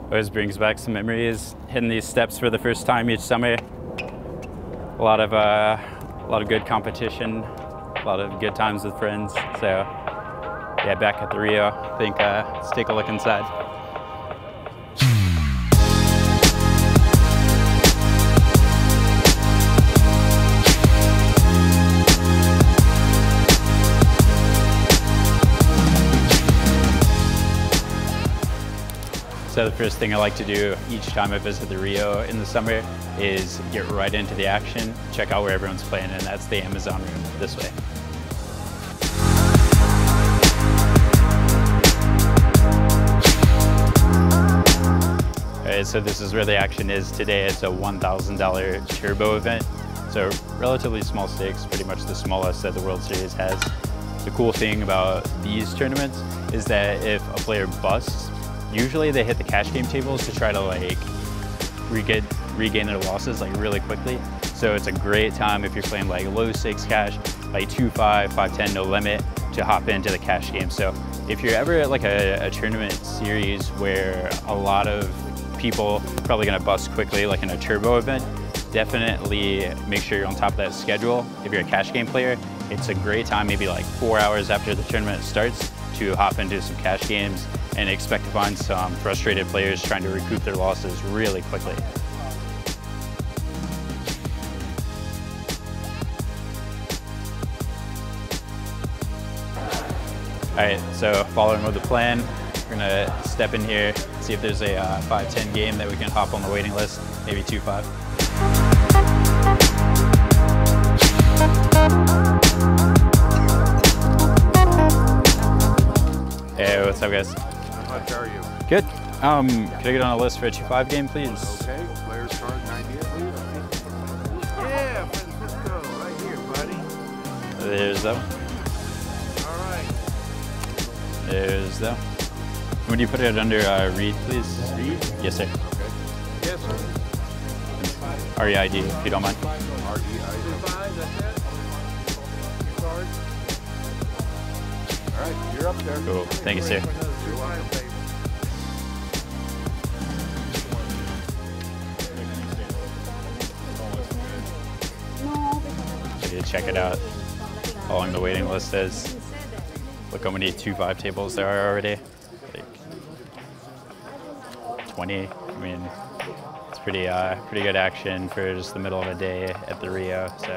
Always brings back some memories, hitting these steps for the first time each summer. A lot of good competition, a lot of good times with friends. So yeah, back at the Rio, I think let's take a look inside. So the first thing I like to do each time I visit the Rio in the summer is get right into the action, check out where everyone's playing, and that's the Amazon room this way. Alright, so this is where the action is today. It's a $1,000 turbo event. So relatively small stakes, pretty much the smallest that the World Series has. The cool thing about these tournaments is that if a player busts, usually they hit the cash game tables to try to like regain their losses like really quickly. So it's a great time if you're playing like low stakes cash, like 2-5, 5-10, no limit, to hop into the cash game. So if you're ever at like a tournament series where a lot of people are probably gonna bust quickly, like in a turbo event, definitely make sure you're on top of that schedule. If you're a cash game player, it's a great time, maybe like 4 hours after the tournament starts, to hop into some cash games and expect to find some frustrated players trying to recoup their losses really quickly. All right, so following with the plan, we're gonna step in here, see if there's a 5-10 game that we can hop on the waiting list, maybe 2-5. Hey, what's up, guys? How are you? Good. Can I get on a list for a 2-5 game, please? Okay, player's card 98, please. Yeah, let's go. Right here, buddy. There's that one. All right. There's that one. Would you put it under Reid, please? Reid? Yes, sir. Okay. Yes, sir. REID, if you don't mind. REID. That's it. Card. All right, you're up there. Cool. Thank you, sir. Ready to check it out. How long the waiting list is. Look how many 2-5 tables there are already. Like 20. I mean, it's pretty good action for just the middle of the day at the Rio. So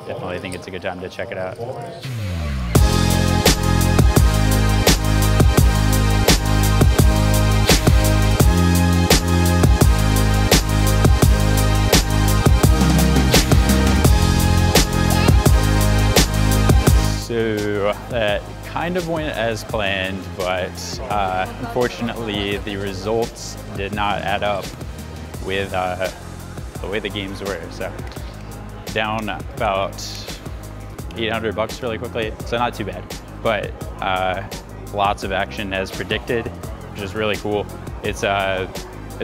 definitely think it's a good time to check it out. So that kind of went as planned, but unfortunately the results did not add up with the way the games were. So down about $800 really quickly, so not too bad. But lots of action as predicted, which is really cool. It's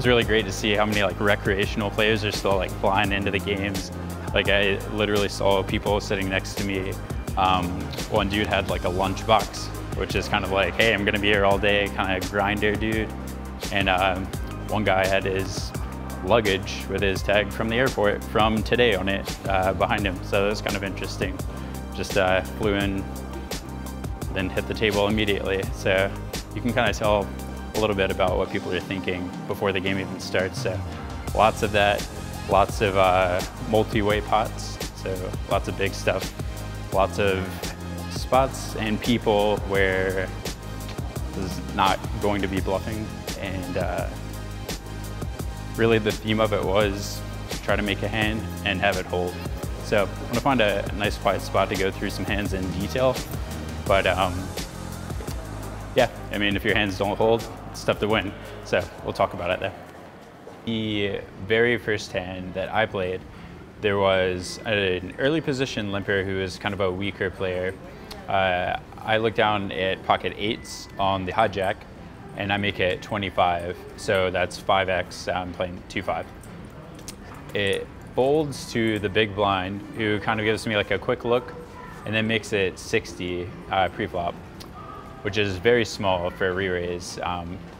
really great to see how many like recreational players are still like flying into the games. Like I literally saw people sitting next to me. One dude had like a lunch box, which is kind of like, hey, I'm gonna be here all day, kind of grinder dude. And one guy had his luggage with his tag from the airport from today on it behind him. So it was kind of interesting. Just flew in, then hit the table immediately. So you can kind of tell a little bit about what people are thinking before the game even starts. So lots of that, lots of multi-way pots. So lots of big stuff. Lots of spots and people where there's not going to be bluffing, and really the theme of it was try to make a hand and have it hold. So I'm gonna find a nice quiet spot to go through some hands in detail, but yeah, I mean, if your hands don't hold, it's tough to win. So we'll talk about it there. The very first hand that I played, there was an early position limper who is kind of a weaker player. I look down at pocket 8s on the hijack, and I make it 25. So that's 5x, I'm playing 2-5. It folds to the big blind, who kind of gives me like a quick look, and then makes it 60 pre-flop. which is very small for a re-raise.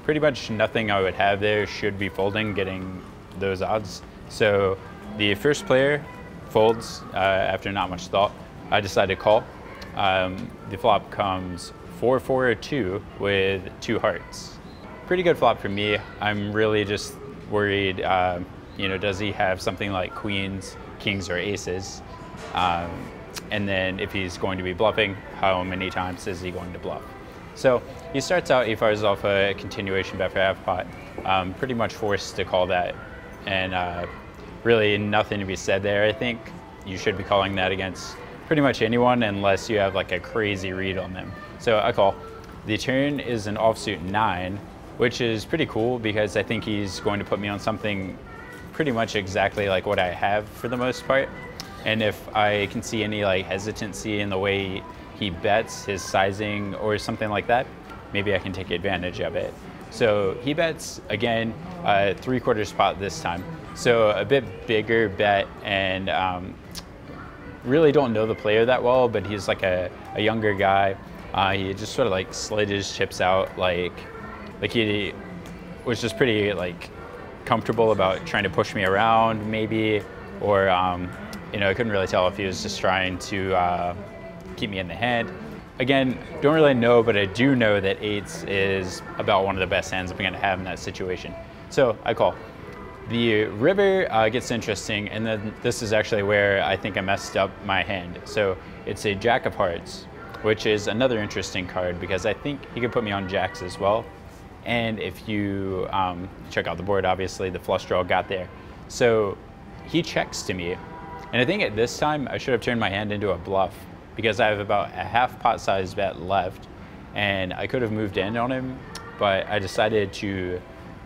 Pretty much nothing I would have there should be folding, getting those odds. So the first player folds after not much thought. I decided to call. The flop comes 4-4-2 with 2 hearts. Pretty good flop for me. I'm really just worried, does he have something like queens, kings, or aces? And then if he's going to be bluffing, how many times is he going to bluff? So he starts out, he fires off a continuation bet for half pot. Pretty much forced to call that. And really nothing to be said there. I think you should be calling that against pretty much anyone unless you have like a crazy read on them. So I call. The turn is an offsuit 9, which is pretty cool because I think he's going to put me on something pretty much exactly like what I have for the most part. And if I can see any like hesitancy in the way he bets, his sizing or something like that, maybe I can take advantage of it. So he bets, again, 3/4 pot this time. So a bit bigger bet, and really don't know the player that well, but he's like a younger guy. He just sort of like slid his chips out, like he was just pretty like comfortable about trying to push me around maybe, or I couldn't really tell if he was just trying to keep me in the hand. Again, don't really know, but I do know that 8s is about one of the best hands I'm going to have in that situation. So I call. The river gets interesting, and then this is actually where I think I messed up my hand. So it's a jack of hearts, which is another interesting card because I think he could put me on jacks as well. And if you check out the board, obviously the flush draw got there. So he checks to me, and I think at this time I should have turned my hand into a bluff because I have about a half pot size bet left, and I could have moved in on him, but I decided to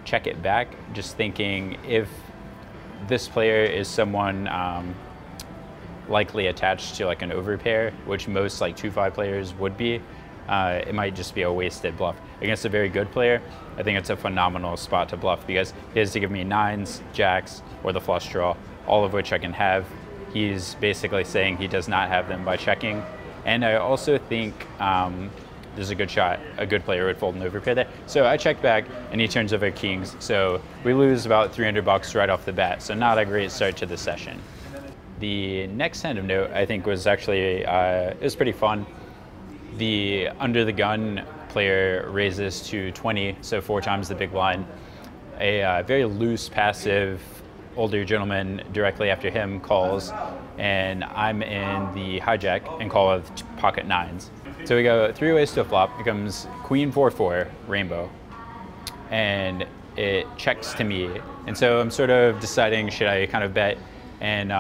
check it back, just thinking if this player is someone likely attached to like an overpair, which most like 2-5 players would be, it might just be a wasted bluff. Against a very good player, I think it's a phenomenal spot to bluff because he has to give me 9s, jacks, or the flush draw, all of which I can have. He's basically saying he does not have them by checking. And I also think there's a good shot a good player would fold an overpair there. So I check back and he turns over kings. So we lose about $300 right off the bat. So not a great start to the session. The next hand of note I think was actually, it was pretty fun. The under the gun player raises to 20, so 4 times the big blind. A very loose passive older gentleman directly after him calls, and I'm in the hijack and call with pocket 9s. So we go 3 ways to a flop. It comes queen 4-4 rainbow, and it checks to me. And so I'm sort of deciding, should I kind of bet and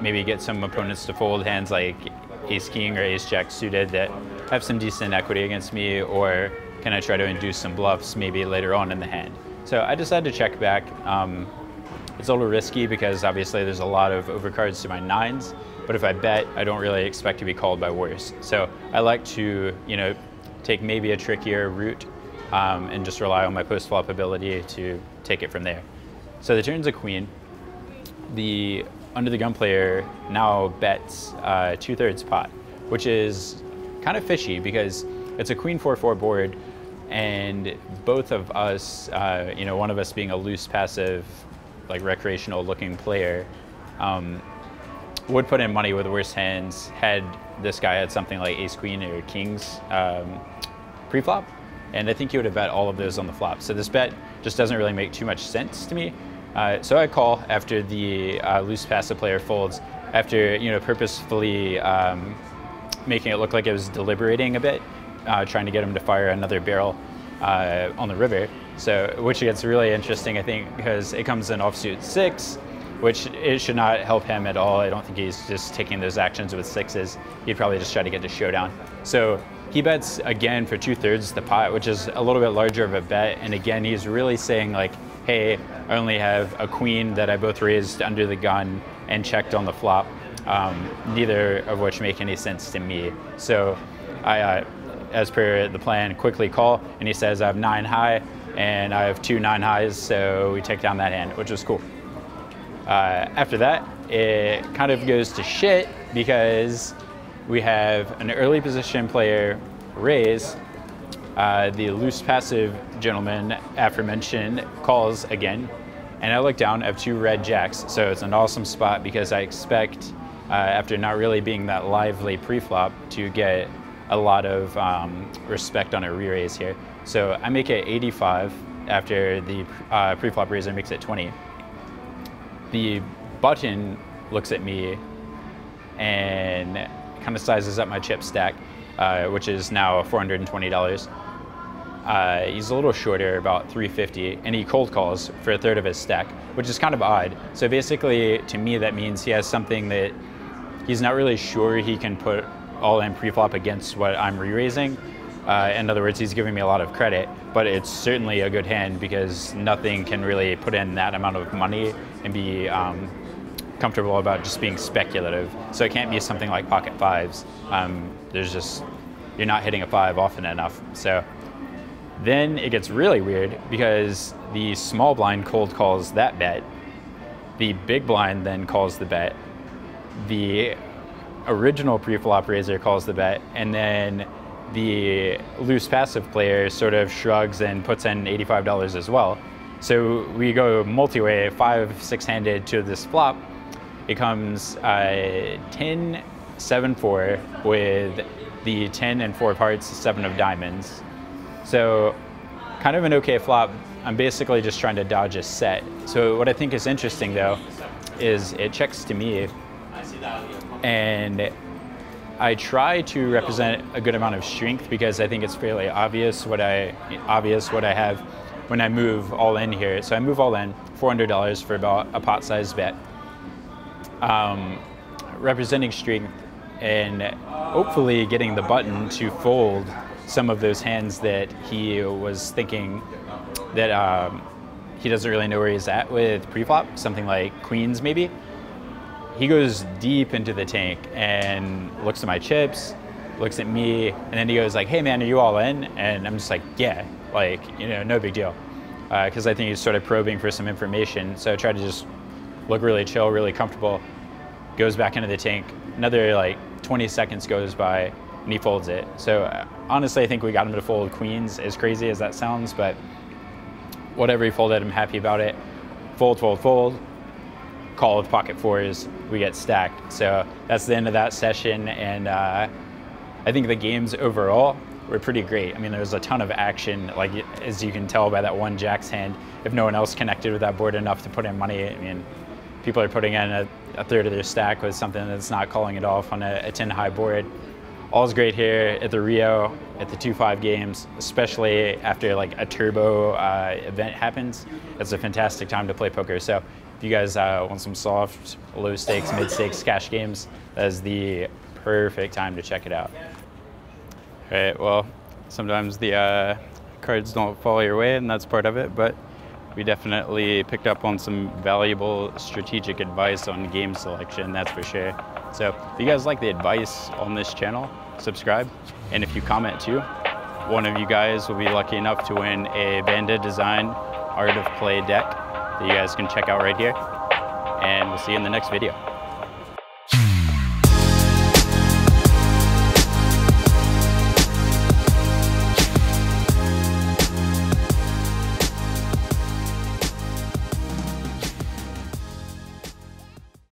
maybe get some opponents to fold hands like ace king or ace jack suited that have some decent equity against me, or can I try to induce some bluffs maybe later on in the hand? So I decided to check back. It's a little risky because obviously there's a lot of overcards to my 9s, but if I bet, I don't really expect to be called by worse. So I like to, take maybe a trickier route and just rely on my post-flop ability to take it from there. So the turn's a queen. The under the gun player now bets 2/3 pot, which is kind of fishy because it's a queen 4-4 board, and both of us, one of us being a loose passive, like recreational looking player, would put in money with worse hands had this guy had something like ace queen or kings pre-flop, and I think he would have bet all of those on the flop. So this bet just doesn't really make too much sense to me. So I call after the loose passive player folds, after purposefully making it look like it was deliberating a bit, trying to get him to fire another barrel on the river. So, which gets really interesting, I think, because it comes in offsuit 6, which it should not help him at all. I don't think he's just taking those actions with 6s. He'd probably just try to get to showdown. So he bets again for 2/3 the pot, which is a little bit larger of a bet. And again, he's really saying like, hey, I only have a queen that I both raised under the gun and checked on the flop, neither of which make any sense to me. So I, as per the plan, quickly call, and he says I have 9 high, and I have 2 9 highs, so we take down that hand, which was cool. After that, it kind of goes to shit because we have an early position player raise, the loose passive gentleman aforementioned calls again, and I look down, I have 2 red jacks, so it's an awesome spot because I expect, after not really being that lively pre-flop, to get a lot of respect on a re-raise here. So I make it 85 after the pre-flop raiser makes it 20. The button looks at me and kind of sizes up my chip stack, which is now $420. He's a little shorter, about 350, and he cold calls for a third of his stack, which is kind of odd. So basically, to me, that means he has something that he's not really sure he can put all in pre-flop against what I'm re-raising. In other words, he's giving me a lot of credit, but it's certainly a good hand because nothing can really put in that amount of money and be comfortable about just being speculative. So it can't be something like pocket fives. You're not hitting a 5 often enough. So then it gets really weird because the small blind cold calls that bet. The big blind then calls the bet. The original pre-flop raiser calls the bet, and then the loose passive player sort of shrugs and puts in $85 as well. So we go multi-way, 5-6-handed to this flop. It comes 10-7-4 with the 10 and 4 parts, 7 of diamonds. So kind of an okay flop. I'm basically just trying to dodge a set. So what I think is interesting though is it checks to me, and I try to represent a good amount of strength because I think it's fairly obvious what I have when I move all in here. So I move all in, $400 for about a pot-sized bet, representing strength and hopefully getting the button to fold some of those hands that he was thinking that he doesn't really know where he's at with pre-flop, something like queens maybe. He goes deep into the tank and looks at my chips, looks at me, and then he goes like, hey man, are you all in? And I'm just like, yeah, like, you know, no big deal. Because I think he's sort of probing for some information. So I try to just look really chill, really comfortable, goes back into the tank. Another like 20 seconds goes by and he folds it. So honestly, I think we got him to fold queens, as crazy as that sounds, but whatever he folded, I'm happy about it. Fold, fold, fold. Call with pocket 4s, we get stacked. So that's the end of that session, and I think the games overall were pretty great. I mean, there was a ton of action, like as you can tell by that one Jack's hand. If no one else connected with that board enough to put in money, I mean, people are putting in a third of their stack with something that's not calling it off on a 10 high board. All's great here at the Rio, at the 2-5 games, especially after like a turbo event happens. It's a fantastic time to play poker. So if you guys want some soft, low stakes, mid stakes cash games, that is the perfect time to check it out. All right, well, sometimes the cards don't fall your way, and that's part of it, but we definitely picked up on some valuable strategic advice on game selection, that's for sure. So if you guys like the advice on this channel, subscribe. And if you comment too, one of you guys will be lucky enough to win a Vanda Design Art of Play deck that you guys can check out right here. And we'll see you in the next video.